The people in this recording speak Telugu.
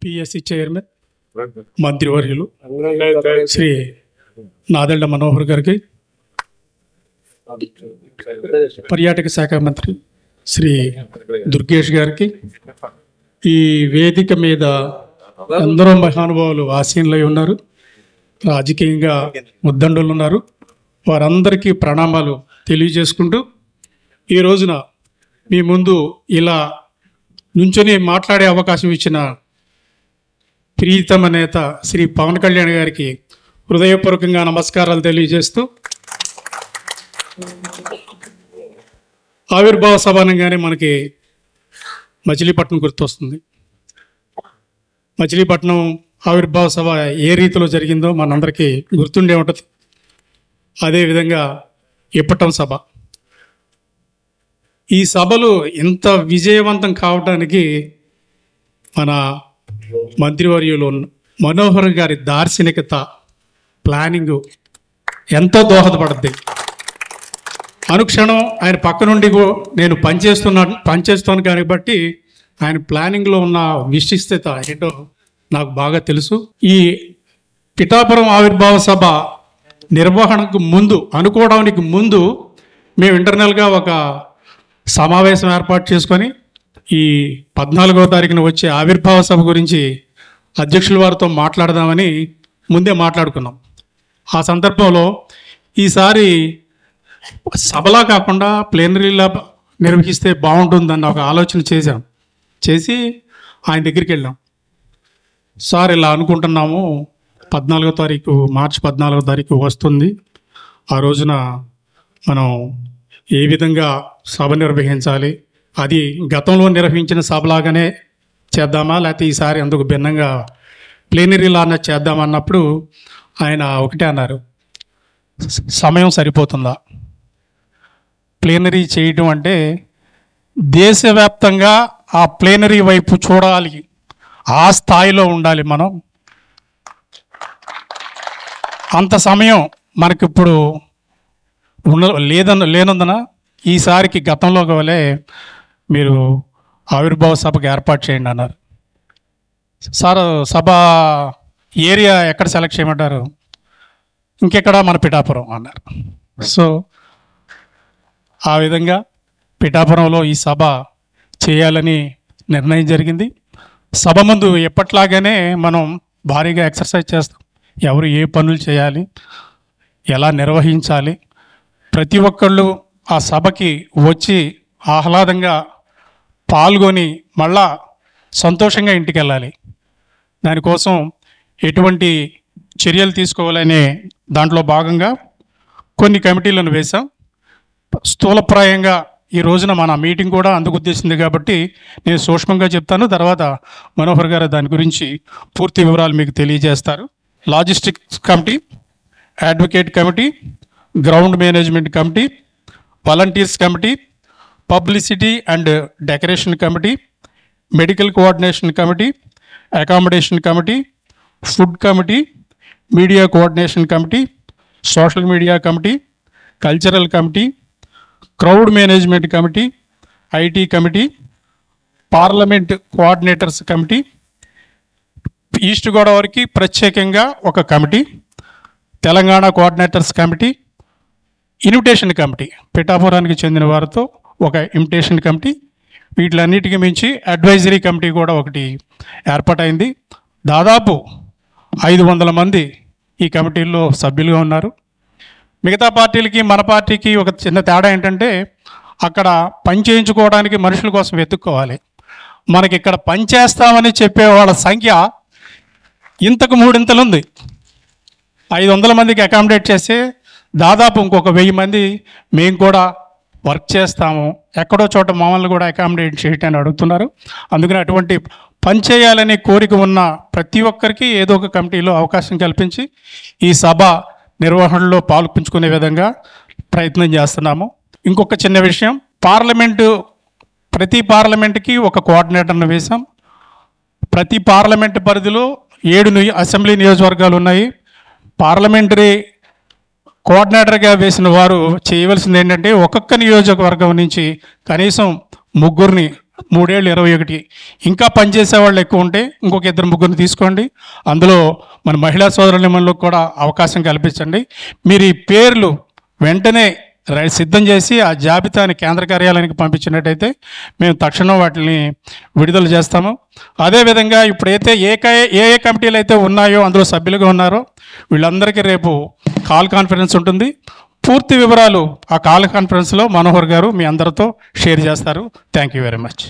పిఎస్సి చైర్మన్ మంత్రివర్యులు శ్రీ నాదెళ్ల మనోహర్ గారికి, పర్యాటక శాఖ మంత్రి శ్రీ దుర్గేష్ గారికి, ఈ వేదిక మీద అందరూ మహానుభావులు ఆసీనులై ఉన్నారు, రాజకీయంగా ముద్దండులు ఉన్నారు, వారందరికీ ప్రణామాలు తెలియజేసుకుంటూ ఈ రోజున మీ ముందు ఇలా నుంచొని మాట్లాడే అవకాశం ఇచ్చిన ప్రీతమ నేత శ్రీ పవన్ కళ్యాణ్ గారికి హృదయపూర్వకంగా నమస్కారాలు తెలియజేస్తూ, ఆవిర్భావ సభ అనగానే మనకి మచిలీపట్నం గుర్తొస్తుంది. మచిలీపట్నం ఆవిర్భావ సభ ఏ రీతిలో జరిగిందో మనందరికీ గుర్తుండే ఉంటుంది. అదేవిధంగా ఇప్పటం సభ, ఈ సభలు ఇంత విజయవంతం కావడానికి మన మంత్రివర్యులు మనోహర్ గారి దార్శనికత, ప్లానింగు ఎంతో దోహదపడుద్ది. అనుక్షణం ఆయన పక్క నుండి నేను పనిచేస్తాను కాబట్టి ఆయన ప్లానింగ్లో ఉన్న విశిష్టత ఏంటో నాకు బాగా తెలుసు. ఈ పిఠాపురం ఆవిర్భావ సభ నిర్వహణకు ముందు, అనుకోవడానికి ముందు మేము ఇంటర్నల్గా ఒక సమావేశం ఏర్పాటు చేసుకొని ఈ 14వ తారీఖున వచ్చే ఆవిర్భావ సభ గురించి అధ్యక్షుల వారితో మాట్లాడదామని ముందే మాట్లాడుకున్నాం. ఆ సందర్భంలో ఈసారి సభలా కాకుండా ప్లేనరీలా నిర్వహిస్తే బాగుంటుందన్న ఒక ఆలోచన చేసి ఆయన దగ్గరికి వెళ్ళాం. సార్ ఇలా అనుకుంటున్నాము, 14వ తారీఖు, మార్చి 14వ తారీఖు వస్తుంది, ఆ రోజున మనం ఏ విధంగా సభ నిర్వహించాలి, అది గతంలో నిర్వహించిన సభలాగానే చేద్దామా లేకపోతే ఈసారి అందుకు భిన్నంగా ప్లేనరీలా అన్నది చేద్దామన్నప్పుడు ఆయన ఒకటే అన్నారు, సమయం సరిపోతుందా? ప్లేనరీ చేయడం అంటే దేశవ్యాప్తంగా ఆ ప్లేనరీ వైపు చూడాలి, ఆ స్థాయిలో ఉండాలి మనం. అంత సమయం మనకిప్పుడు లేనందున ఈసారికి గతంలో వలె మీరు ఆవిర్భావ సభకు ఏర్పాటు చేయండి అన్నారు. సార్ సభ ఏరియా ఎక్కడ సెలెక్ట్ చేయమంటారు? ఇంకెక్కడ, మన పిఠాపురం అన్నారు. సో ఆ విధంగా పిఠాపురంలో ఈ సభ చేయాలని నిర్ణయం జరిగింది. సభ ముందు ఎప్పట్లాగానే మనం భారీగా ఎక్సర్సైజ్ చేస్తాం. ఎవరు ఏ పనులు చేయాలి, ఎలా నిర్వహించాలి, ప్రతి ఒక్కళ్ళు ఆ సభకి వచ్చి ఆహ్లాదంగా పాల్గొని మళ్ళా సంతోషంగా ఇంటికి వెళ్ళాలి. దానికోసం ఎటువంటి చర్యలు తీసుకోవాలనే దాంట్లో భాగంగా కొన్ని కమిటీలను వేశాం. స్థూలప్రాయంగా ఈ రోజున మన మీటింగ్ కూడా అందుకు ఉద్దేశింది కాబట్టి నేను సూక్ష్మంగా చెప్తాను, తర్వాత మనోహర్ గారు దాని గురించి పూర్తి వివరాలు మీకు తెలియజేస్తారు. Logistics committee, advocate committee, ground management committee, volunteers committee, publicity and decoration committee, medical coordination committee, accommodation committee, food committee, media coordination committee, social media committee, cultural committee, crowd management committee, IT committee, parliament coordinators committee, east గోదావరికి ప్రత్యేకంగా ఒక committee, Telangana coordinators committee, invitation committee, పిఠాపురానికి చెందిన వారితో ఒక ఇన్విటేషన్ కమిటీ, వీటిలన్నిటికీ మించి అడ్వైజరీ కమిటీ కూడా ఒకటి ఏర్పాటైంది. దాదాపు 500 మంది ఈ కమిటీల్లో సభ్యులుగా ఉన్నారు. మిగతా పార్టీలకి మన పార్టీకి ఒక చిన్న తేడా ఏంటంటే అక్కడ పని చేయించుకోవడానికి మనుషుల కోసం వెతుక్కోవాలి. మనకి ఇక్కడ పని చేస్తామని చెప్పే వాళ్ళ సంఖ్య ఇంతకు 3 ఇంతలు ఉంది. 500 మందికి అకామిడేట్ చేస్తే దాదాపు ఇంకొక 1000 మంది మేము కూడా వర్క్ చేస్తాము, ఎక్కడో చోట మమ్మల్ని కూడా అకామిడేట్ చేయటాన్ని అడుగుతున్నారు. అందుకని అటువంటి పని చేయాలనే కోరిక ఉన్న ప్రతి ఒక్కరికి ఏదో ఒక కమిటీలో అవకాశం కల్పించి ఈ సభ నిర్వహణలో పాల్పంచుకునే విధంగా ప్రయత్నం చేస్తున్నాము. ఇంకొక చిన్న విషయం, ప్రతి పార్లమెంట్కి ఒక కోఆర్డినేటర్ను వేశాం. ప్రతి పార్లమెంట్ పరిధిలో 7 అసెంబ్లీ నియోజకవర్గాలు ఉన్నాయి. పార్లమెంటరీ కోఆర్డినేటర్గా వేసిన వారు చేయవలసింది ఏంటంటే ఒక్కొక్క నియోజకవర్గం నుంచి కనీసం 3 3 ఏళ్ళు 21. ఇంకా పనిచేసే వాళ్ళు ఎక్కువ ఉంటే ఇంకొక 2-3 తీసుకోండి. అందులో మన మహిళా సోదరులకు కూడా అవకాశం కల్పించండి. మీరు ఈ పేర్లు వెంటనే సిద్ధం చేసి ఆ జాబితాని కేంద్ర కార్యాలయానికి పంపించినట్టయితే మేము తక్షణం వాటిని విడుదల చేస్తాము. అదేవిధంగా ఇప్పుడైతే ఏ కమిటీలు అయితే ఉన్నాయో అందులో సభ్యులుగా ఉన్నారో వీళ్ళందరికీ రేపు కాల్ కాన్ఫరెన్స్ ఉంటుంది. పూర్తి వివరాలు ఆ కాల్ కాన్ఫరెన్స్లో మనోహర్ గారు మీ అందరితో షేర్ చేస్తారు. Thank you very much.